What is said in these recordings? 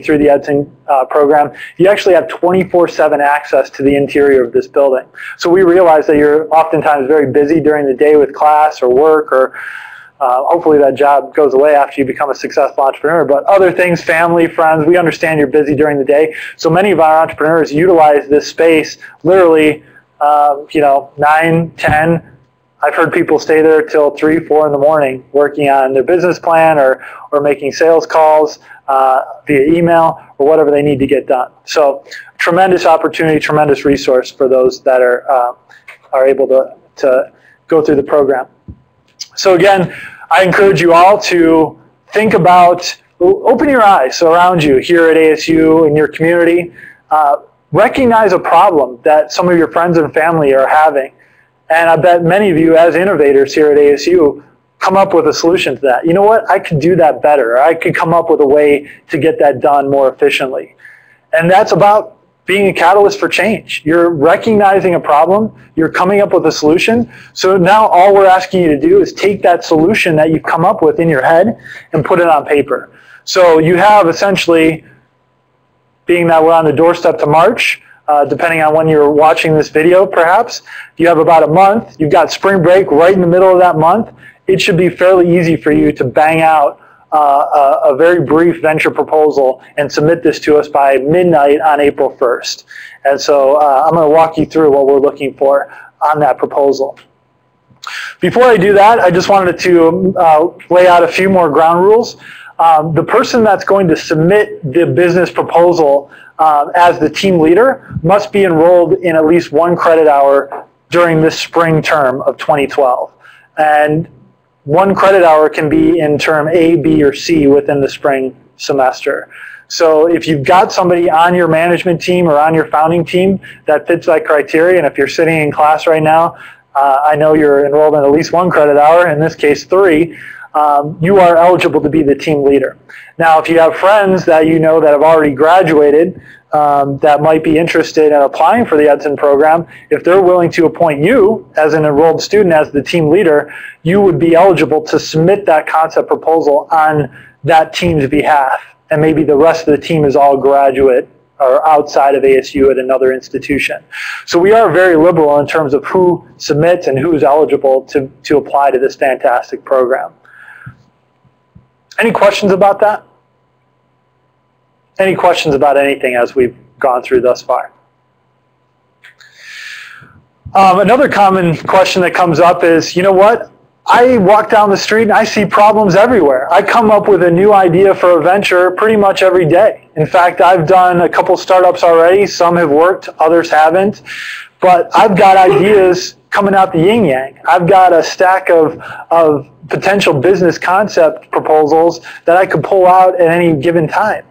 through the Edson program, you actually have 24/7 access to the interior of this building. So we realize that you're oftentimes very busy during the day with class or work, or hopefully that job goes away after you become a successful entrepreneur, but other things, family, friends, we understand you're busy during the day. So many of our entrepreneurs utilize this space literally, 9, 10, I've heard people stay there till 3, 4 in the morning working on their business plan or making sales calls via email or whatever they need to get done. So tremendous opportunity, tremendous resource for those that are able to go through the program. So again, I encourage you all to think about, open your eyes around you here at ASU in your community. Recognize a problem that some of your friends and family are having. And I bet many of you as innovators here at ASU come up with a solution to that. You know what? I could do that better. I could come up with a way to get that done more efficiently. And that's about being a catalyst for change. You're recognizing a problem. You're coming up with a solution. So now all we're asking you to do is take that solution that you've come up with in your head and put it on paper. So you have essentially, being that we're on the doorstep to March, depending on when you're watching this video, perhaps, you have about a month. You've got spring break right in the middle of that month. It should be fairly easy for you to bang out a very brief venture proposal and submit this to us by midnight on April 1st. And so I'm going to walk you through what we're looking for on that proposal. Before I do that, I just wanted to lay out a few more ground rules. The person that's going to submit the business proposal as the team leader must be enrolled in at least 1 credit hour during this spring term of 2012. And 1 credit hour can be in term A, B, or C within the spring semester. So if you've got somebody on your management team or on your founding team that fits that criteria, and if you're sitting in class right now, I know you're enrolled in at least 1 credit hour, in this case 3, you are eligible to be the team leader. Now, if you have friends that you know that have already graduated that might be interested in applying for the Edson program, if they're willing to appoint you as an enrolled student as the team leader, you would be eligible to submit that concept proposal on that team's behalf. And maybe the rest of the team is all graduate or outside of ASU at another institution. So we are very liberal in terms of who submits and who's eligible to apply to this fantastic program. Any questions about that? Any questions about anything as we've gone through thus far? Another common question that comes up is, you know what? I walk down the street and I see problems everywhere. I come up with a new idea for a venture pretty much every day. In fact, I've done a couple startups already. Some have worked, others haven't. But I've got ideas coming out the yin-yang. I've got a stack of potential business concept proposals that I could pull out at any given time.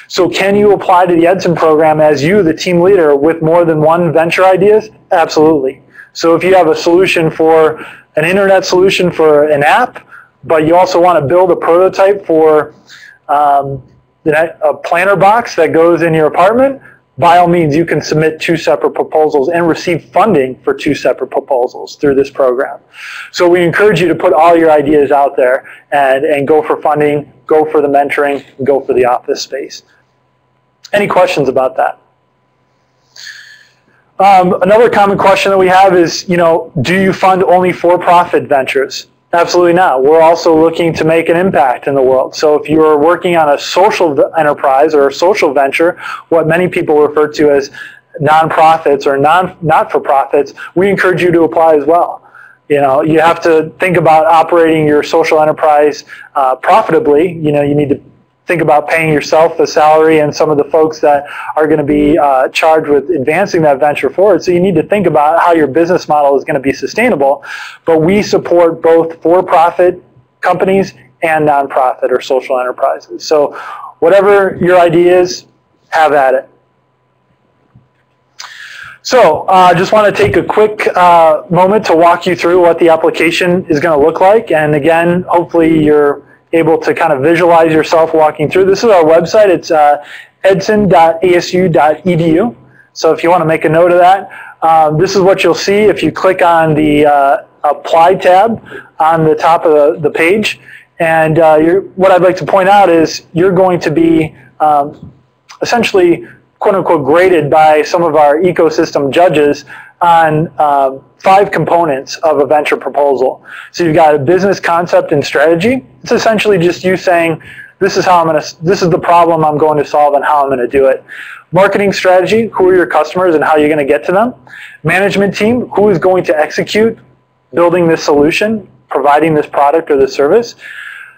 So can you apply to the Edson program as you, the team leader, with more than 1 venture ideas? Absolutely. So if you have a solution for an internet solution for an app, but you also want to build a prototype for a planter box that goes in your apartment, by all means, you can submit 2 separate proposals and receive funding for 2 separate proposals through this program. So we encourage you to put all your ideas out there and go for funding, go for the mentoring, and go for the office space. Any questions about that? Another common question that we have is, do you fund only for-profit ventures? Absolutely not. We're also looking to make an impact in the world. So if you're working on a social enterprise or a social venture, what many people refer to as nonprofits or not-for-profits, we encourage you to apply as well. You have to think about operating your social enterprise profitably. You need to think about paying yourself a salary and some of the folks that are going to be charged with advancing that venture forward. So you need to think about how your business model is going to be sustainable. But we support both for-profit companies and nonprofit or social enterprises. So whatever your idea is, have at it. So I just want to take a quick moment to walk you through what the application is going to look like. And again, hopefully you're able to kind of visualize yourself walking through. This is our website. It's edson.asu.edu. So if you want to make a note of that, this is what you'll see if you click on the Apply tab on the top of the page. And what I'd like to point out is you're going to be essentially, quote unquote, graded by some of our ecosystem judges on 5 components of a venture proposal. So you've got a business concept and strategy. It's essentially just you saying, this is the problem I'm going to solve and how I'm going to do it. Marketing strategy, who are your customers and how you're going to get to them. Management team, who is going to execute building this solution, providing this product or this service.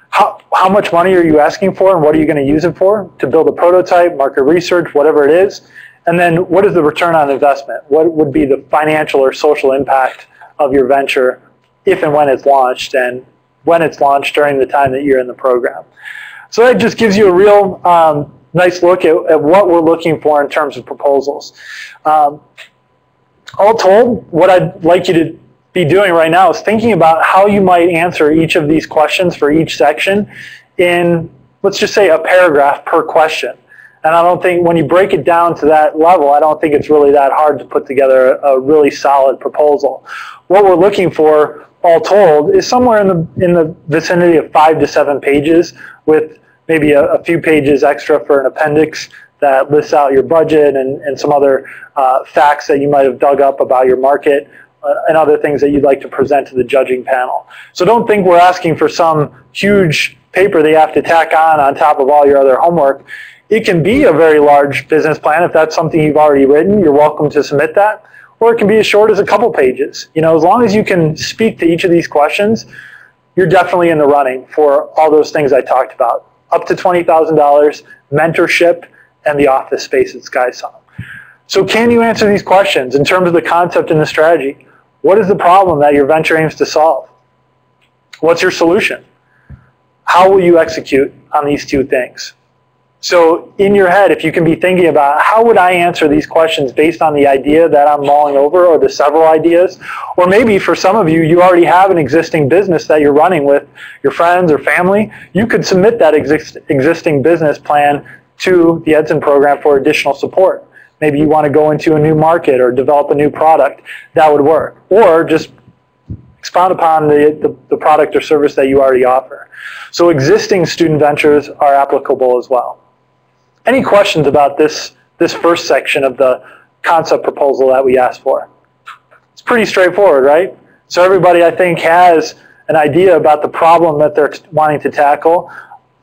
How much money are you asking for and what are you going to use it for? To build a prototype, market research, whatever it is. And then what is the return on investment? What would be the financial or social impact of your venture if and when it's launched, and when it's launched during the time that you're in the program. So that just gives you a real nice look at what we're looking for in terms of proposals. All told, what I'd like you to be doing right now is thinking about how you might answer each of these questions for each section in, let's just say, a paragraph per question. And I don't think, when you break it down to that level, I don't think it's really that hard to put together a really solid proposal. What we're looking for, all told, is somewhere in the vicinity of 5 to 7 pages, with maybe a few pages extra for an appendix that lists out your budget and some other facts that you might have dug up about your market and other things that you'd like to present to the judging panel. So don't think we're asking for some huge paper that you have to tack on top of all your other homework. It can be a very large business plan. If that's something you've already written, you're welcome to submit that. Or it can be as short as a couple pages. You know, as long as you can speak to each of these questions, you're definitely in the running for all those things I talked about. Up to $20,000, mentorship, and the office space at SkySong. So can you answer these questions in terms of the concept and the strategy? What is the problem that your venture aims to solve? What's your solution? How will you execute on these 2 things? So in your head, if you can be thinking about, how would I answer these questions based on the idea that I'm mulling over, or the several ideas? Or maybe for some of you, you already have an existing business that you're running with your friends or family. You could submit that existing business plan to the Edson program for additional support. Maybe you want to go into a new market or develop a new product. That would work. Or just expound upon the product or service that you already offer. So existing student ventures are applicable as well. Any questions about this first section of the concept proposal that we asked for? It's pretty straightforward, right? So everybody, I think, has an idea about the problem that they're wanting to tackle,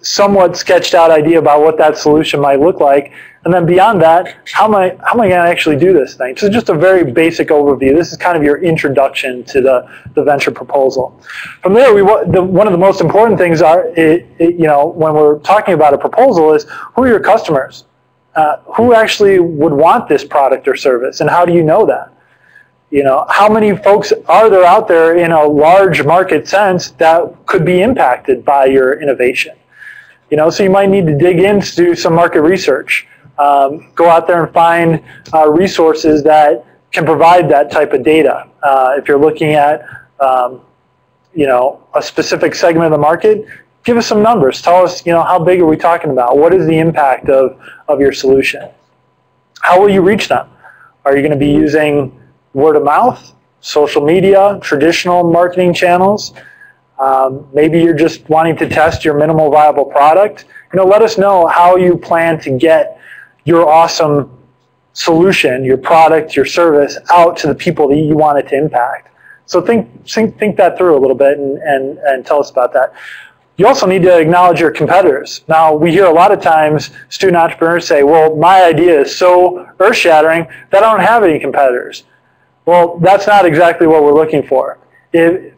somewhat sketched out idea about what that solution might look like, and then beyond that, how am I going to actually do this thing? So just a very basic overview. This is kind of your introduction to the venture proposal. From there, one of the most important things when we're talking about a proposal is, who are your customers? Who actually would want this product or service, and how do you know that? You know, how many folks are there out there in a large market sense that could be impacted by your innovation? You know, so you might need to dig into some market research. Go out there and find resources that can provide that type of data. If you're looking at, a specific segment of the market, give us some numbers. Tell us, how big are we talking about? What is the impact of your solution? How will you reach them? Are you going to be using word of mouth, social media, traditional marketing channels? Maybe you're just wanting to test your minimal viable product. Let us know how you plan to get your awesome solution, your product, your service out to the people that you want it to impact. So think that through a little bit and tell us about that. You also need to acknowledge your competitors. Now, we hear a lot of times student entrepreneurs say, well, my idea is so earth-shattering that I don't have any competitors. Well, that's not exactly what we're looking for.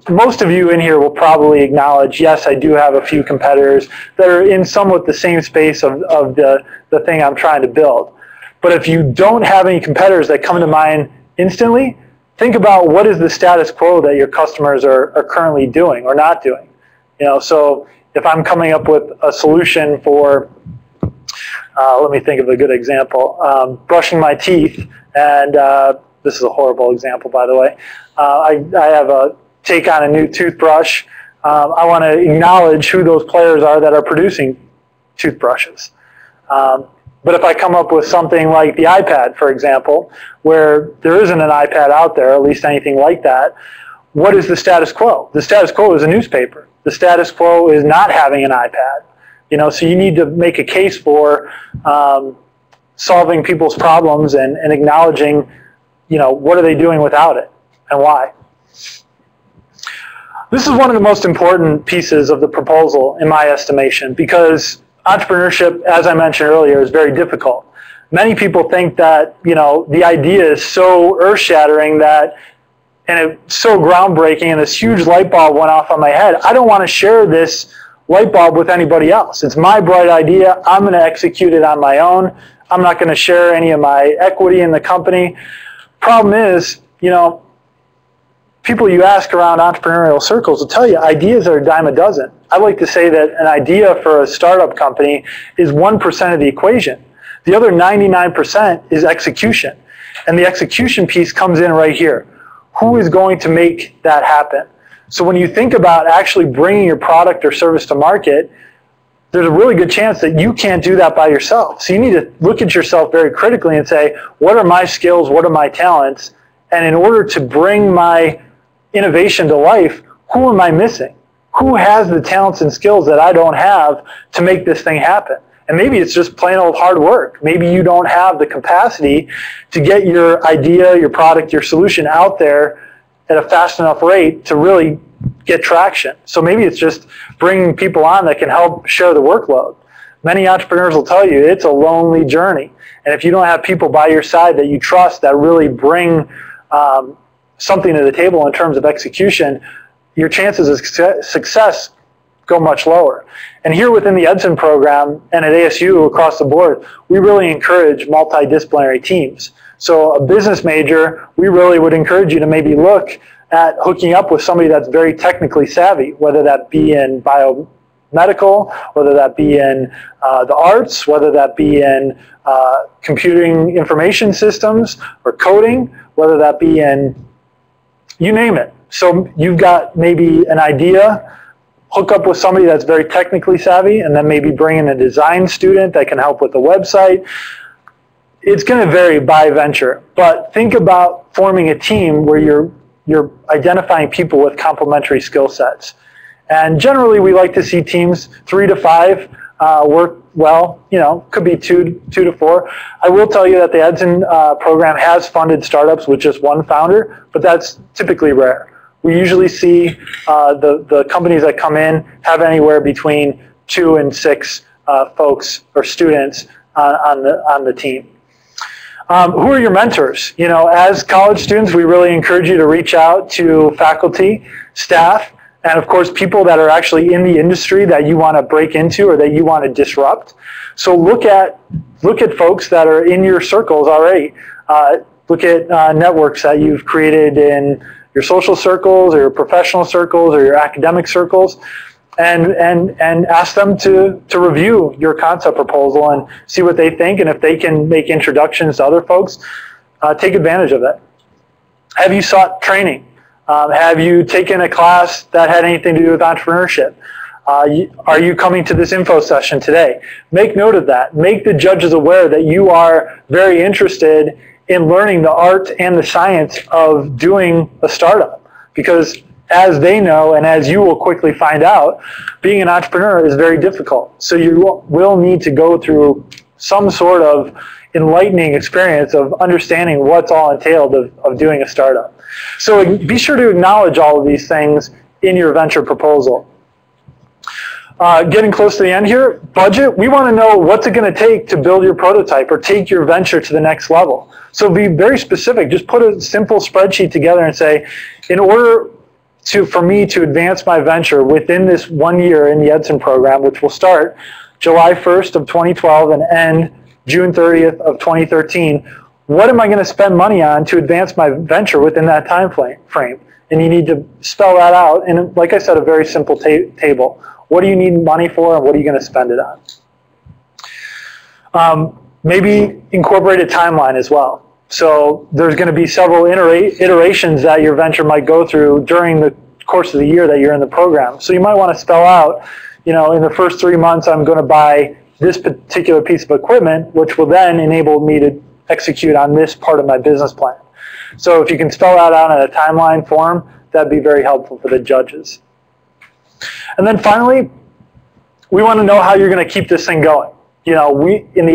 Most of you in here will probably acknowledge, yes, I do have a few competitors that are in somewhat the same space of the thing I'm trying to build. But if you don't have any competitors that come to mind instantly, think about what is the status quo that your customers are currently doing or not doing. So if I'm coming up with a solution for, let me think of a good example, brushing my teeth, and this is a horrible example, by the way. I have a take on a new toothbrush. I want to acknowledge who those players are that are producing toothbrushes. But if I come up with something like the iPad, for example, where there isn't an iPad out there, at least anything like that, what is the status quo? The status quo is a newspaper. The status quo is not having an iPad. So you need to make a case for solving people's problems and acknowledging, what are they doing without it and why. This is one of the most important pieces of the proposal in my estimation, because entrepreneurship, as I mentioned earlier, is very difficult. Many people think that, the idea is so earth-shattering that, and it's so groundbreaking, and this huge light bulb went off on my head. I don't want to share this light bulb with anybody else. It's my bright idea. I'm going to execute it on my own. I'm not going to share any of my equity in the company. Problem is, people you ask around entrepreneurial circles will tell you ideas are a dime a dozen. I like to say that an idea for a startup company is 1% of the equation. The other 99% is execution. And the execution piece comes in right here. Who is going to make that happen? So when you think about actually bringing your product or service to market, there's a really good chance that you can't do that by yourself. So you need to look at yourself very critically and say, what are my skills? What are my talents? And in order to bring my innovation to life, who am I missing? Who has the talents and skills that I don't have to make this thing happen? And maybe it's just plain old hard work. Maybe you don't have the capacity to get your idea, your product, your solution out there at a fast enough rate to really get traction. So maybe it's just bringing people on that can help share the workload. Many entrepreneurs will tell you it's a lonely journey. And if you don't have people by your side that you trust that really bring something to the table in terms of execution, your chances of success go much lower. And here within the Edson program and at ASU across the board, we really encourage multidisciplinary teams. So a business major, we really would encourage you to maybe look at hooking up with somebody that's very technically savvy, whether that be in biomedical, whether that be in the arts, whether that be in computing information systems or coding, whether that be in, you name it. So you've got maybe an idea, hook up with somebody that's very technically savvy, and then maybe bring in a design student that can help with the website. It's going to vary by venture, but think about forming a team where you're identifying people with complementary skill sets. And generally, we like to see teams 3 to 5 work well. Could be 2 to 4. I will tell you that the Edson program has funded startups with just one founder, but that's typically rare. We usually see the companies that come in have anywhere between 2 and 6 folks or students on the team. Who are your mentors? As college students, we really encourage you to reach out to faculty, staff, and of course people that are actually in the industry that you want to break into or that you want to disrupt. So look at folks that are in your circles already. Look at networks that you've created in your social circles or your professional circles or your academic circles, and ask them to review your concept proposal and see what they think, and if they can make introductions to other folks, take advantage of it. Have you sought training? Have you taken a class that had anything to do with entrepreneurship? Are you coming to this info session today? Make note of that. Make the judges aware that you are very interested in learning the art and the science of doing a startup, because as they know, and as you will quickly find out, being an entrepreneur is very difficult. So you will need to go through some sort of enlightening experience of understanding what's all entailed of doing a startup. So be sure to acknowledge all of these things in your venture proposal. Getting close to the end here, budget. We want to know what's it going to take to build your prototype or take your venture to the next level. So be very specific. Just put a simple spreadsheet together and say, in order for me to advance my venture within this 1 year in the Edson program, which will start July 1st of 2012 and end June 30th of 2013, what am I going to spend money on to advance my venture within that time frame? And you need to spell that out in, like I said, a very simple table. What do you need money for, and what are you going to spend it on? Maybe incorporate a timeline as well. So there's going to be several iterations that your venture might go through during the course of the year that you're in the program. So you might want to spell out, in the first 3 months, I'm going to buy this particular piece of equipment, which will then enable me to execute on this part of my business plan. So if you can spell that out in a timeline form, that'd be very helpful for the judges. And then finally, we want to know how you're going to keep this thing going. In the